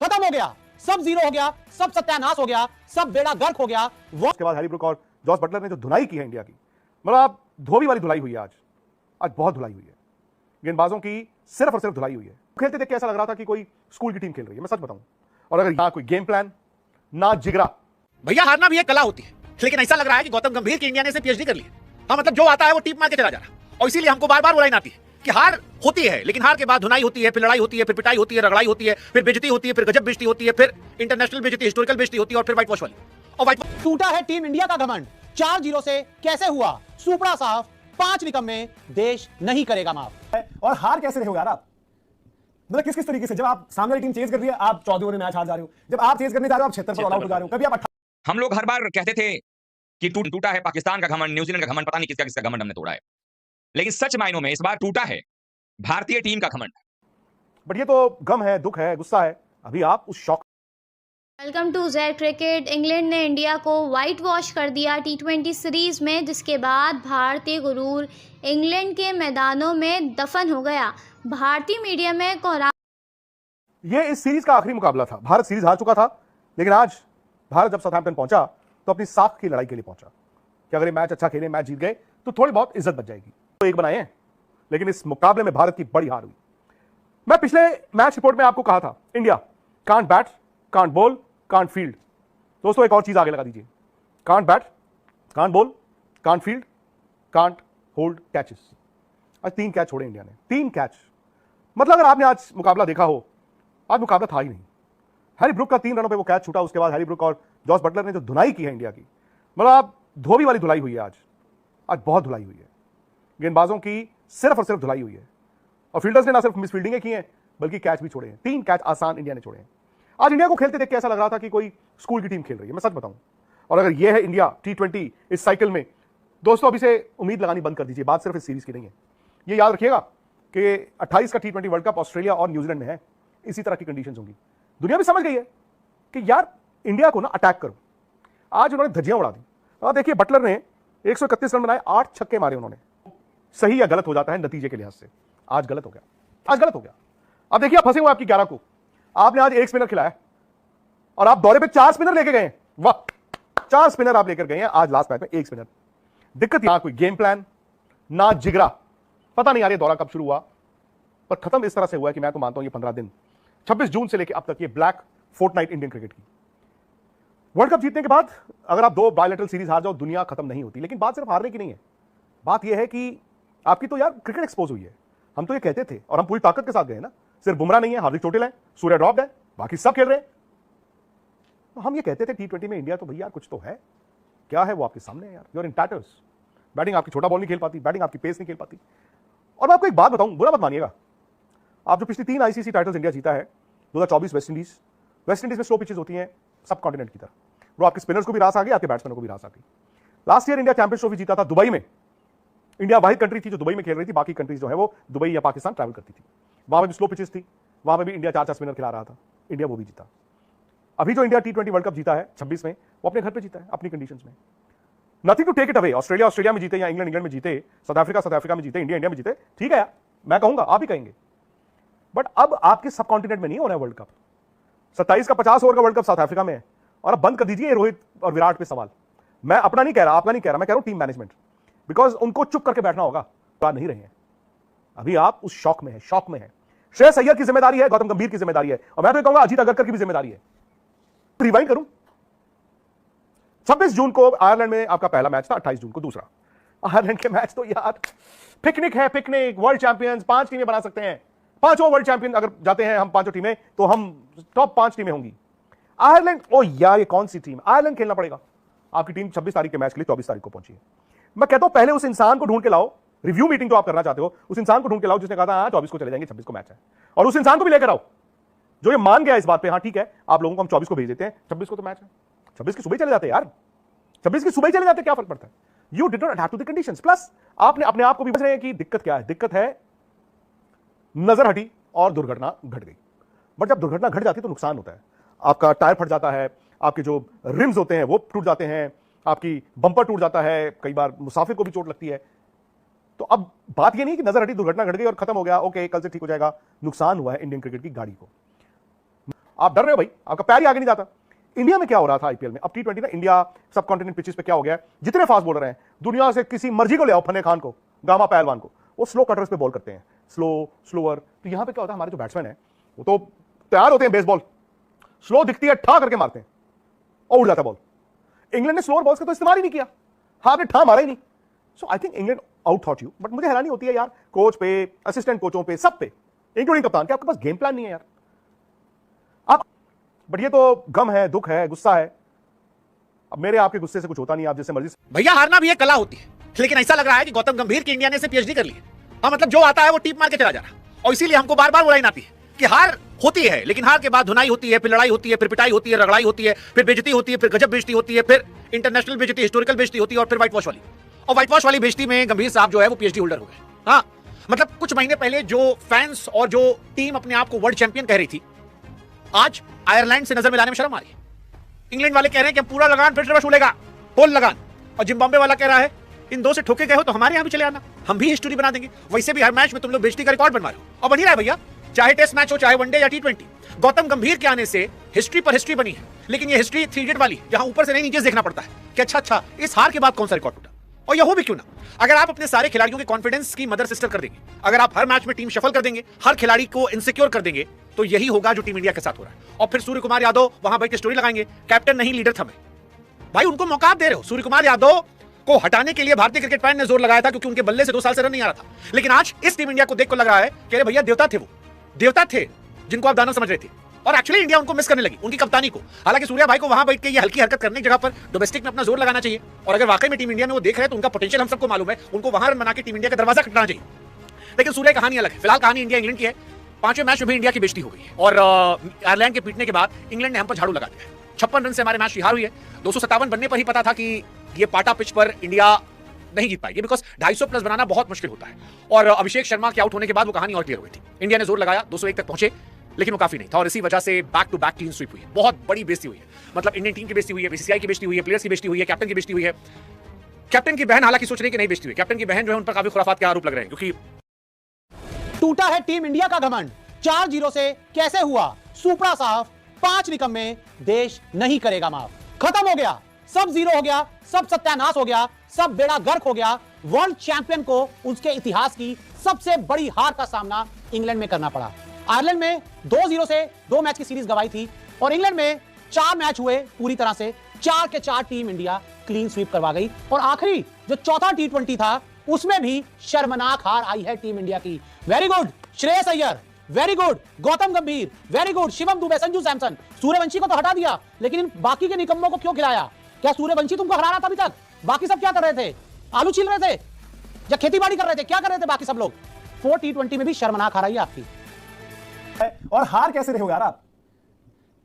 खत्म हो गया, सब जीरो हो गया, सब सत्यानाश हो गया, सब बेड़ा गर्क हो गया। उसके बाद हैरी ब्रूक और जॉस बटलर ने जो धुलाई की है इंडिया की, मतलब आप धोबी वाली धुलाई हुई है। आज बहुत धुलाई हुई है, गेंदबाजों की सिर्फ और सिर्फ धुलाई हुई है। खेलते देख के ऐसा लग रहा था कि कोई स्कूल की टीम खेल रही है, मैं सच बताऊं। और अगर ना कोई गेम प्लान, ना जिगरा। भैया हारना भी एक कला होती है, लेकिन ऐसा लग रहा है कि गौतम गंभीर की इंडिया ने पीएचडी कर ली है। हाँ मतलब जो आता है वो टीप मार के चला जा रहा है, और इसीलिए हमको बार बार बुलाई आती है कि हार होती है, लेकिन हार के बाद धुनाई होती है, फिर लड़ाई होती है, फिर पिटाई होती है, रगड़ाई होती है, फिर बेइज्जती होती है, फिर गजब बेइज्जती होती है, फिर इंटरनेशनल बेइज्जती, हिस्टोरिकल बेइज्जती होती है, और फिर व्हाइट वॉश वाली। और व्हाइट टूटा है टीम इंडिया का घमंड, 4-0 से कैसे हुआ सुपड़ा साफ, 5 निकम्मे देश नहीं करेगा माफ। और हार कैसे रहे हो यार आप? मतलब किस किस तरीके से? जब आप सामने वाली टीम चेज कर रही है, आप 14 ओवर मैच हार जा रहे हो। जब आप चेज करने जा रहे हो, आप 76 पर ऑल आउट हो जा रहे हो। कभी आप हम लोग हर बार कहते थे कि टूटा है पाकिस्तान का घमंड, न्यूजीलैंड का घमंड, पता नहीं किसका किसका घमंड हमने तोड़ा है, लेकिन सच मायनों में इस बार टूटा है भारतीय टीम का घमंड। बट ये तो गम है, दुख है, गुस्सा है। अभी आप उस शौक welcome to Z cricket. England ने इंडिया को वाइट वॉश कर दिया टी20 सीरीज में, जिसके बाद भारतीय गुरूर इंग्लैंड के मैदानों में दफन हो गया। भारतीय मीडिया में कोहरा ये इस सीरीज का आखिरी मुकाबला था। भारत सीरीज हार चुका था, लेकिन आज भारत जब साउथहैम्पटन पहुंचा तो अपनी साख की लड़ाई के लिए पहुंचा कि अगर ये मैच अच्छा खेले, मैच जीत गए तो थोड़ी बहुत इज्जत बच जाएगी। तो एक बनाए हैं, लेकिन इस मुकाबले में भारत की बड़ी हार हुई। मैं पिछले मैच रिपोर्ट में आपको कहा था, India can't bat, can't ball, can't field. दोस्तों एक और चीज आगे लगा दीजिए, can't bat, can't ball, can't field, can't hold catches. आज 3 कैच छोड़े इंडिया ने, 3 कैच। मतलब अगर आपने आज मुकाबला देखा हो, आज मुकाबला था ही नहीं। हैरी ब्रूक का 3 रनों पे वो कैच छूटा। उसके बाद हैरी ब्रूक और जॉस बटलर ने जो धुलाई की है इंडिया की, मतलब आप धोबी वाली धुलाई हुई है। आज बहुत धुलाई हुई है, गेंदबाजों की सिर्फ और सिर्फ धुलाई हुई है। और फील्डर्स ने ना सिर्फ मिसफील्डिंग की है, बल्कि कैच भी छोड़े हैं। 3 कैच आसान इंडिया ने छोड़े हैं। आज इंडिया को खेलते देख के ऐसा लग रहा था कि कोई स्कूल की टीम खेल रही है, मैं सच बताऊं। और अगर यह है इंडिया टी20 इस साइकिल में, दोस्तों अभी से उम्मीद लगानी बंद कर दीजिए। बात सिर्फ इस सीरीज की नहीं है। ये याद रखिएगा कि 28 का टी20 वर्ल्ड कप ऑस्ट्रेलिया और न्यूजीलैंड में है। इसी तरह की कंडीशंस होंगी। दुनिया भी समझ गई है कि यार इंडिया को ना अटैक करो। आज उन्होंने धज्जियां उड़ा दी। और देखिए बटलर ने 131 रन बनाए, 8 छक्के मारे उन्होंने। सही या गलत हो जाता है नतीजे के लिहाज से। आज गलत हो गया, आज गलत हो गया। अब देखिए आप फंसे हुए आपकी 11 को। आपने आज 1 स्पिनर खिलाया और आप दौरे पे 4 स्पिनर लेके गए। वाह, 4 स्पिनर आप लेकर गए हैं आज लास्ट मैच में, 1 स्पिनर। दिक्कत ना कोई गेम प्लान, ना जिगरा। पता नहीं यार ये दौरा कब शुरू हुआ, पर खत्म इस तरह से हुआ है कि मैं तो मानता हूं ये 15 दिन, 26 जून से लेकर अब तक ये ब्लैक फोर्टनाइट इंडियन क्रिकेट की। वर्ल्ड कप जीतने के बाद अगर आप 2 बायलैटरल सीरीज हार जाओ, दुनिया खत्म नहीं होती। लेकिन बात सिर्फ हारने की नहीं है, बात यह है कि आपकी तो यार क्रिकेट एक्सपोज हुई है। हम तो ये कहते थे और हम पूरी ताकत के साथ गए ना। सिर्फ बुमराह नहीं है, हार्दिक चोटिल है, सूर्या ड्रॉप्ड है, बाकी सब खेल रहे हैं। तो हम ये कहते थे टी20 में इंडिया तो भैया कुछ तो है। क्या है वो आपके सामने है यार। You are in tatters. Batting आपकी छोटा बॉल नहीं खेल पाती, बैटिंग आपकी पेस नहीं खेल पाती। और मैं आपको एक बात बताऊं, बुरा मत मानिएगा। आप जो पिछली 3 आईसीसी टाइटल्स इंडिया जीता है, 2024 वेस्ट इंडीज में स्लो पिचेस होती हैं सब कॉन्टिनेंट की तरह। वो आपके स्पिनर्स को भी रास आ गई, आपके बैट्समैनों को भी रास आ गई। Last year India champions trophy जीता था दुबई में। इंडिया वाहिद कंट्री थी जो दुबई में खेल रही थी, बाकी कंट्रीज जो है वो दुबई या पाकिस्तान ट्रैवल करती थी। वहां पे भी स्लो पिचेस थी, वहां पे भी इंडिया 4-4 स्पिनर खिला रहा था, इंडिया वो भी जीता। अभी जो इंडिया टी20 वर्ल्ड कप जीता है 26 में, वो अपने घर पे जीता है, अपनी कंडीशंस में। Nothing to take it away. Australia में जीते या इंग्लैंड में जीते, साउथ अफ्रीका में जीते, इंडिया में जीते, ठीक है यार, मैं कहूंगा, आप भी कहेंगे। बट अब आपके सब कॉन्टिनेंट में नहीं हो रहा है वर्ल्ड कप। 27 का 50 ओवर का वर्ल्ड कप साउथ अफ्रीका में है। और अब बंद कर दीजिए रोहित और विराट पे सवाल। मैं अपना नहीं कह रहा, आपका नहीं कह रहा, मैं कह रहा हूं टीम मैनेजमेंट। बिकॉज उनको चुप करके बैठना होगा, बात नहीं रहे हैं। अभी आप उस शौक में है, शौक में है। श्रेयस अय्यर की जिम्मेदारी है, गौतम गंभीर की जिम्मेदारी है, और मैं तो कहूंगा अजीत अगरकर की भी जिम्मेदारी है। रिवाइंड करूं, 26 जून को आयरलैंड में आपका पहला मैच था, 28 जून को दूसरा। आयरलैंड के मैच तो यार पिकनिक है, पिकनिक। वर्ल्ड चैंपियंस 5 टीमें बना सकते हैं, 5 वर्ल्ड चैंपियन अगर जाते हैं हम 5 टीमें, तो हम टॉप 5 टीमें होंगी। आयरलैंड, ओ यार ये कौन सी टीम, आयरलैंड खेलना पड़ेगा। आपकी टीम 26 तारीख के मैच के लिए 24 तारीख को पहुंची है। मैं कहता हूं पहले उस इंसान को ढूंढ के लाओ, रिव्यू मीटिंग जो आप करना चाहते हो, उस इंसान को ढूंढ के लाओ जिसने कहा था हाँ 24 को चले जाएंगे, 26 को मैच है। और उस इंसान को भी लेकर आओ जो ये मान गया इस बात पे, हाँ ठीक है आप लोगों को हम 24 को भेज देते हैं, 26 को तो मैच है। 26 की सुबह चले जाते यार, 26 की सुबह चले जाते, क्या फर्क पड़ता है। You did not adapt to the conditions. Plus आपने अपने आप को भी समझ रहे हैं कि दिक्कत क्या है। दिक्कत है नजर हटी और दुर्घटना घट गई। बट जब दुर्घटना घट जाती है तो नुकसान होता है। आपका टायर फट जाता है, आपके जो रिम्स होते हैं वो टूट जाते हैं, आपकी बम्पर टूट जाता है, कई बार मुसाफिर को भी चोट लगती है। तो अब बात ये नहीं कि नजर हटी, दुर्घटना घट गई और खत्म हो गया, ओके कल से ठीक हो जाएगा। नुकसान हुआ है इंडियन क्रिकेट की गाड़ी को। आप डर रहे हो भाई, आपका पैर ही आगे नहीं जाता। इंडिया में क्या हो रहा था आईपीएल में, अब टी20 ना इंडिया सब कॉन्टिनेंट पिचेस पे क्या हो गया है, जितने फास्ट बॉलर हैं दुनिया से किसी मर्जी को ले आओ, फने खान को, गामा पहलवान को, वो स्लो कटर्स पे बॉल करते हैं, स्लोअर। तो यहां पे क्या होता है, हमारे जो बैट्समैन है वो तो तैयार होते हैं, बेसबॉल स्लो दिखती है, ठा करके मारते हैं और उड़ जाता बॉल। इंग्लैंड ने स्लोअर बॉल्स का तो इस्तेमाल ही नहीं किया, हाँ आपने ठा मारा ही नहीं। So I think England outthought you, but मुझे हैरानी होती है यार कोच पे, असिस्टेंट कोचों पे, सब पे, इंक्लूडिंग कप्तान, कि आपके पास गेम प्लान नहीं है यार आप। बट ये तो गम है, दुख है, गुस्सा है। अब मेरे आपके गुस्से से कुछ होता नहीं, आप जैसे मर्जी। भैया हारना भी एक कला होती है, लेकिन ऐसा लग रहा है कि गौतम गंभीर की इंडिया ने से पीएचडी कर ली है। हाँ मतलब जो आता है वो टीप मार के चला जा रहा है, और इसीलिए हमको बार बार बुराई आती है कि हार होती है, लेकिन हार के बाद धुनाई होती है, फिर लड़ाई होती है, फिर पिटाई होती है, रगड़ाई होती है, फिर बेइज्जती होती है, फिर गजब बेइज्जती होती है, फिर इंटरनेशनल बेइज्जती, हिस्टोरिकल बेइज्जती होती है, और फिर व्हाइट वॉश वाली। और व्हाइट वॉश वाली बेइज्जती में गंभीर साहब जो है वो पीएचडी होल्डर हो गए। हाँ मतलब कुछ महीने पहले जो फैंस और जो टीम अपने आप को वर्ल्ड चैंपियन कह रही थी, आज आयरलैंड से नजर मिलाने में शर्म आ रही है। इंग्लैंड वाले कह रहे हैं कि हम पूरा लगान फिर से वसूलेगा, फुल लगान, और जिम्बाब्वे वाला कह रहा है इन दो से ठोके गए हो तो हमारे यहां भी चले आना, हम भी हिस्ट्री बना देंगे। वैसे भी हर मैच में तुम लोग बेइज्जती का रिकॉर्ड बनवा रहे हो, और बन ही रहा है भैया, चाहे टेस्ट मैच हो, चाहे वनडे या टी20। गौतम गंभीर के आने से हिस्ट्री पर हिस्ट्री बनी है, लेकिन ये हिस्ट्री 3 वाली, जहां ऊपर से नहीं नीचे देखना पड़ता है कि अच्छा इस हार के बाद कौन सा रिकॉर्ड टूटा। और यह हो भी क्यों ना, अगर आप अपने सारे खिलाड़ियों के कॉन्फिडेंस की मदर सिस्टर कर देंगे, अगर आप हर मैच में टीम शफल कर देंगे, हर खिलाड़ी को इनसिक्योर कर देंगे, तो यही होगा जो टीम इंडिया के साथ हो रहा है। और फिर सूर्य कुमार यादव वहां बैठ के स्टोरी लगाएंगे, कैप्टन नहीं लीडर था मैं। भाई उनको मौका आप दे रहे हो। सूर्य कुमार यादव को हटाने के लिए भारतीय क्रिकेट फैन ने जोर लगाया था, क्योंकि उनके बल्ले से 2 साल से रन नहीं आ रहा था। लेकिन आज इस टीम इंडिया को देख कर लग रहा है कि अरे भैया देवता थे, वो देवता थे जिनको आप दानव समझ रहे थे, और एक्चुअली इंडिया उनको मिस करने लगी, उनकी कप्तानी को। हालांकि सूर्या भाई को वहां बैठ के ये हल्की हरकत करने की जगह पर डोमेस्टिक में अपना जोर लगाना चाहिए, और अगर वाकई में टीम इंडिया में वो देख रहे हैं तो उनका पोटेंशियल हम सबको मालूम है, उनको वहां रन बना के टीम इंडिया का दरवाजा खटकाना चाहिए। लेकिन सूर्या कहानी अलग है। फिलहाल कहानी इंडिया इंग्लैंड की है। 5वें मैच में भी इंडिया की बेइज्जती हो गई है, और आयरलैंड के पीटने के बाद इंग्लैंड ने हम पर झाड़ू लगा दिया है। 56 रन से हमारे मैच की हार हुई है। 257 बनने पर ही पता था कि ये पाटा पिच पर इंडिया नहीं जीत पाएगी, बिकॉज 250 प्लस बनाना बहुत मुश्किल होता है। और अभिषेक शर्मा के आउट होने के बाद वो कहानी और क्लियर हुई थी। इंडिया ने जोर लगाया, 201 तक पहुंचे, लेकिन वो काफी नहीं था, और इसी वजह से back to back clean sweep हुई है। बहुत बड़ी बेइज्जती हुई है, मतलब इंडियन टीम की बेइज्जती हुई है, बीसीसीआई की बेइज्जती हुई है, प्लेयर्स की बेइज्जती हुई है, कैप्टन की बेइज्जती हुई है। कैप्टन की बहन हालांकि सोच रही है कि नहीं बेइज्जती हुई, कैप्टन की बहन जो है उन पर काफी खुराफात के आरोप लग रहे हैं, क्योंकि टूटा है टीम इंडिया का घमंड, 4-0 से कैसे हुआ सुपड़ा साफ, 5 निकम्मे, देश नहीं करेगा माफ। खत्म हो गया, सब जीरो हो गया, सब सत्यानाश हो गया, सब बेड़ा गर्क हो गया। वर्ल्ड चैंपियन को उसके इतिहास की सबसे बड़ी हार का सामना इंग्लैंड में करना पड़ा। आयरलैंड में 2-0 से 2 मैच की सीरीज गवाई थी, और इंग्लैंड में 4 मैच हुए पूरी तरह से, 4 के 4 टीम इंडिया क्लीन स्वीप करवा गई, और आखिरी जो चौथा टी20 था उसमें भी शर्मनाक हार आई है टीम इंडिया की। Very good Shreyas Iyer, very good Gautam गंभीर, वेरी गुड शिवम दुबे, संजू सैमसन। सूर्यवंशी को तो हटा दिया, लेकिन इन बाकी के निकम्मों को क्यों खिलाया? क्या सूर्यवंशी तुमको हरा रहा था अभी तक? बाकी सब क्या कर रहे थे? आलू छील रहे थे या खेती बाड़ी कर रहे थे? क्या कर रहे थे बाकी सब लोग? 4 टी20 में भी शर्मनाक हार आई आपकी। और हार कैसे रहे हो यार आप?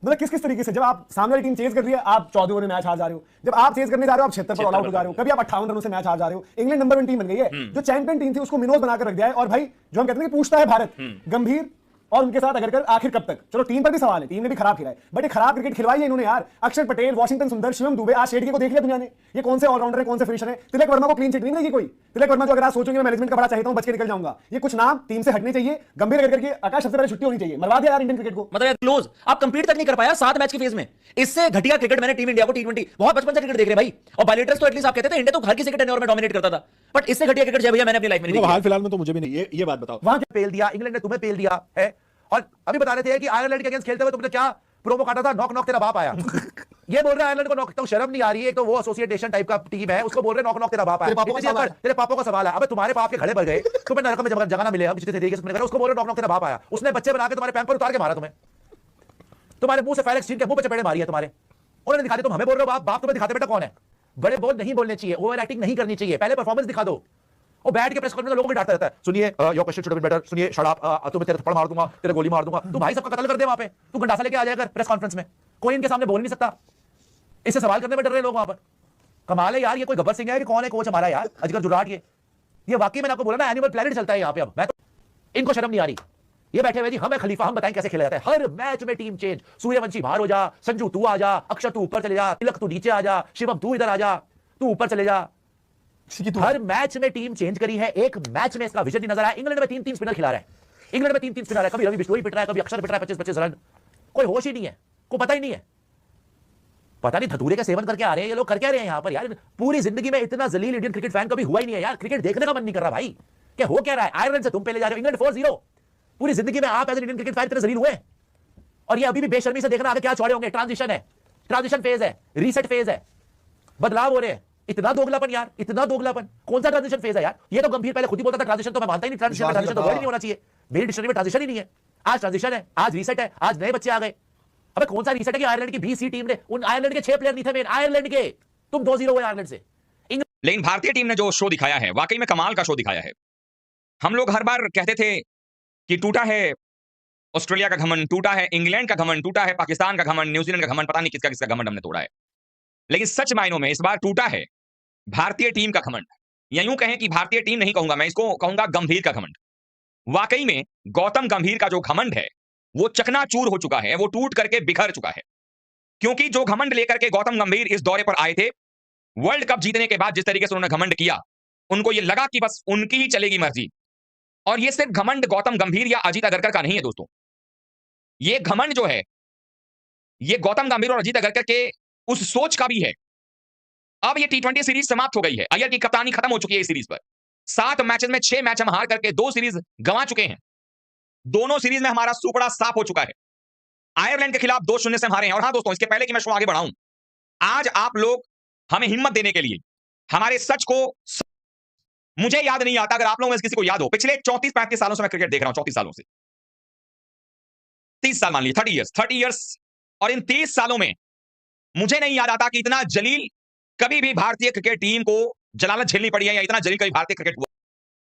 मतलब किस किस तरीके से, जब आप सामने वाली टीम चेज कर रही है, आप 14 ओवर में मैच हार जा रहे हो। जब आप चेज करने जा रहे हो, आप 76 पर ऑल आउट हो जा रहे हो। कभी आप 58 रनों से मैच हार जा रहे हो। इंग्लैंड नंबर 1 टीम बन गई है, जो चैंपियन टीम थी उसको मिनोज बनाकर रख दिया है। और भाई जो हम कहते हैं कि पूछता है भारत, गंभीर और उनके साथ अगर कर आखिर कब तक। चलो टीम पर भी सवाल है, टीम ने भी खराब खेला है, बट ये खराब क्रिकेट खिलवाई है इन्होंने यार। अक्षर पटेल, वॉशिंगटन सुंदर, शिवम दुबे, आज शेडगे को देख लिया दुनिया ने, ये कौन से ऑलराउंडर है, कौन से फिनिशर है। तिलक वर्मा को क्लीन चिट नहीं मिलेगी कोई। तिलक वर्मा जो अगर आप सोचोगे मैं मैनेजमेंट का बड़ा चाहता हूं, बच के निकल जाऊंगा, ये कुछ नाम टीम से हटने चाहिए। गंभीर अगर करके आकाश सबसे पहले छुट्टी होनी चाहिए, मरवा दिया यार इंडियन क्रिकेट को। मतलब क्लोज आप कंप्लीट तक नहीं कर पाया 7 मैच के फेज में। इससे घटिया क्रिकेट मैंने टीम इंडिया को टी20 बहुत बचपन से क्रिकेट देख रहे भाई। और बायलेटर्स तो एटलीस्ट आप कहते थे इंडिया तो हर किसी के टेन्योर में डोमिनेट करता था, बट इससे घटिया क्रिकेट जय भैया मैंने अपनी लाइफ में नहीं देखी। हाल फिलहाल में तो मुझे भी नहीं, ये बात बताओ। वहां पेल दिया इंग्लैंड ने, तुम्हें पेल दिया है। और अभी बता रहे थे कि आयरलैंड के अगेंस्ट खेलते हुए तुमने क्या प्रोमो काटा था, नॉक नॉक तेरा बाप आया। ये बोल रहे हैं आयरलैंड को नॉक, तो शर्म नहीं आ रही है? एक तो वो एसोसिएशन टाइप का टीम है, उसको बोल रहे हैं नॉक नॉक तेरा बाप आया। तेरे पापों का सवाल है। अबे तुम्हारे पाप के घड़े भर गए, तुम्हें नरक में जगह ना मिले, जिस तरीके से तुमने करा उसको बोल रहे नॉक नॉक तेरा बाप आया। उसने बच्चे बना के तुम्हारे पैंप पर उतार के मारा, तुम्हें तुम्हारे मुंह से फैलेक्स छीन के मुंह पे चपेड़े मारी है तुम्हारे। उन्होंने दिखा दिया, तुम हमें बोल रहे हो बाप तुम्हें दिखाते बेटा कौन है। बड़े बोल नहीं बोलने चाहिए, ओवर एक्टिंग नहीं करनी चाहिए, पहले परफॉर्मेंस दिखा दो। और बैठ के प्रेस कॉन्फ्रेंस में लोगों को डांटता रहता है, सुनिए your question should be better, सुनिए शट अप, तुम्हें तेरे थप्पड़ मार दूंगा, तेरे गोली मार दूंगा। तू भाई सबका कत्ल कर दे वहां पे, तू गंडासा लेके आ जाएगा प्रेस कॉन्फ्रेंस में, कोई इनके सामने बोल नहीं सकता। इससे सवाल करने में डर रहे लोग वहां पर। कमाल है यार, ये कोई गब्बर सिंह है कि कौन है कोच हमारा यार, अजगर जुराट। ये वाकई मैंने आपको बोला ना एनिमल प्लैनेट चलता है यहाँ पे। अब मैं तो इनको शर्म नहीं आ रही, ये बैठे हुए जी हमें खलीफा, हम बताएं कैसे खेला जाता है। हर मैच में टीम चेंज, सूर्यवंशी बाहर हो जा, संजू तू आ जा, अक्षर तू ऊपर चले जा, तिलक तू नीचे आ जा, शिवम तू इधर आ जा, तू ऊपर चले जा। हर मैच में टीम चेंज करी है, एक मैच में इसका विजन नहीं नजर आया। इंग्लैंड में 3-3 स्पिनर खिला रहा है, इंग्लैंड में 3-3 स्पिनर है, कभी रवि बिश्नोई पिट रहा है, कभी अक्षर पिट रहा है 25-25 रन। कोई होश ही नहीं है, कोई पता ही नहीं है, पता नहीं धतूरे का सेवन करके आ रहे हैं ये लोग, कर क्या रहे हैं यहां पर यार। पूरी जिंदगी में इतना जलील इंडियन क्रिकेट फैन कभी हुआ ही नहीं है यार, क्रिकेट देखने का मन नहीं कर रहा भाई। क्या हो क्या रहा है? आयरलैंड से तुम पहले जा रहे हो, इंग्लैंड 4-0। पूरी जिंदगी में आप एज इंडियन क्रिकेट फैन इतने जलील हुए, और ये अभी भी बेशर्मी से देखना आगे क्या चौड़े होंगे। ट्रांजिशन है, ट्रांजिशन फेज है, रीसेट फेज है, बदलाव हो रहे हैं। इतना दोगलापन यार, इतना दोगलापन। कौन सा ट्रांजिशन फेज है यार? ये तो गंभीर पहले खुद ही बोलता था ट्रांजिशन तो मैं मानता ही नहीं, ट्रांजिशन तो वर्ड नहीं होना चाहिए, मेरी डिक्शनरी में ट्रांजिशन ही नहीं है। आज ट्रांजिशन है, आज रीसेट है, आज नए बच्चे आ गए। अबे कौन सा रीसेट है कि आयरलैंड की बीसी टीम ने, उन आयरलैंड के 6 प्लेयर नहीं थे मेन, आयरलैंड के तुम 2-0 हुए आयरलैंड से। लेकिन भारतीय टीम ने जो शो दिखाया है वाकई में कमाल का शो दिखाया है। हम लोग हर बार कहते थे कि टूटा है ऑस्ट्रेलिया का घमंड, टूटा है इंग्लैंड का घमंड, टूटा है पाकिस्तान का घमंड, न्यूजीलैंड का घमंड, पता नहीं किसका किसका घमंड हमने तोड़ा है। लेकिन सच मायनों में इस बार टूटा है भारतीय टीम का घमंड, या यूं कहें कि भारतीय टीम नहीं कहूंगा मैं, इसको कहूंगा गंभीर का घमंड। वाकई में गौतम गंभीर का जो घमंड है वो चकनाचूर हो चुका है, वो टूट करके बिखर चुका है। क्योंकि जो घमंड लेकर के गौतम गंभीर इस दौरे पर आए थे, वर्ल्ड कप जीतने के बाद जिस तरीके से उन्होंने घमंड किया, उनको ये लगा कि बस उनकी ही चलेगी मर्जी। और ये सिर्फ घमंड गौतम गंभीर या अजीत अगरकर का नहीं है दोस्तों, ये घमंड जो है ये गौतम गंभीर और अजीत अगरकर के उस सोच का भी है। अब ये T20 सीरीज समाप्त हो गई है, अय्यर की कप्तानी खत्म हो चुकी है इस सीरीज पर। 7 मैचेस में 6 मैच हम हार करके 2 सीरीज गंवा चुके हैं। दोनों सीरीज में हमारा सुपड़ा साफ हो चुका है। आयरलैंड के खिलाफ 2-0 से हम हारे हैं। और हां दोस्तों, इसके पहले कि मैं शो आगे बढ़ाऊं, आज आप लोग हमें हिम्मत देने के लिए हमारे सच को, मुझे याद नहीं आता, अगर आप लोगों में से किसी को याद हो, पिछले 34-35 सालों से मैं क्रिकेट देख रहा हूं, 34 सालों से, 30 साल मान लीजिए, 30 इयर्स, और इन 30 सालों में मुझे नहीं याद आता कि इतना जलील कभी भी भारतीय क्रिकेट टीम को जलालत झेलनी पड़ी है, या इतना जलील कभी भारतीय क्रिकेट हुआ।